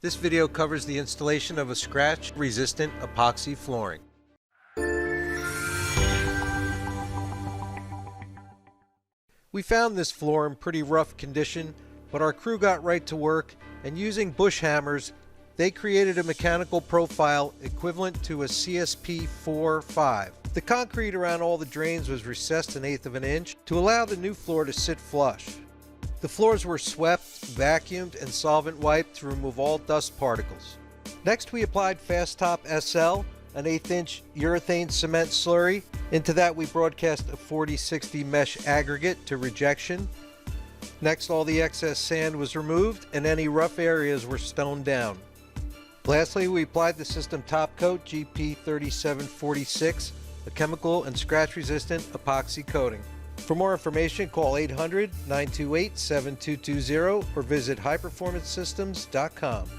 This video covers the installation of a scratch-resistant epoxy flooring. We found this floor in pretty rough condition, but our crew got right to work, and using bush hammers, they created a mechanical profile equivalent to a CSP 4-5. The concrete around all the drains was recessed 1/8 of an inch to allow the new floor to sit flush. The floors were swept, vacuumed, and solvent wiped to remove all dust particles. Next, we applied Fast Top SL, an 1/8 inch urethane cement slurry. Into that, we broadcast a 40-60 mesh aggregate to rejection. Next, all the excess sand was removed and any rough areas were stoned down. Lastly, we applied the system top coat GP 3746, a chemical and scratch-resistant epoxy coating. For more information, call 800-928-7220 or visit highperformancesystems.com.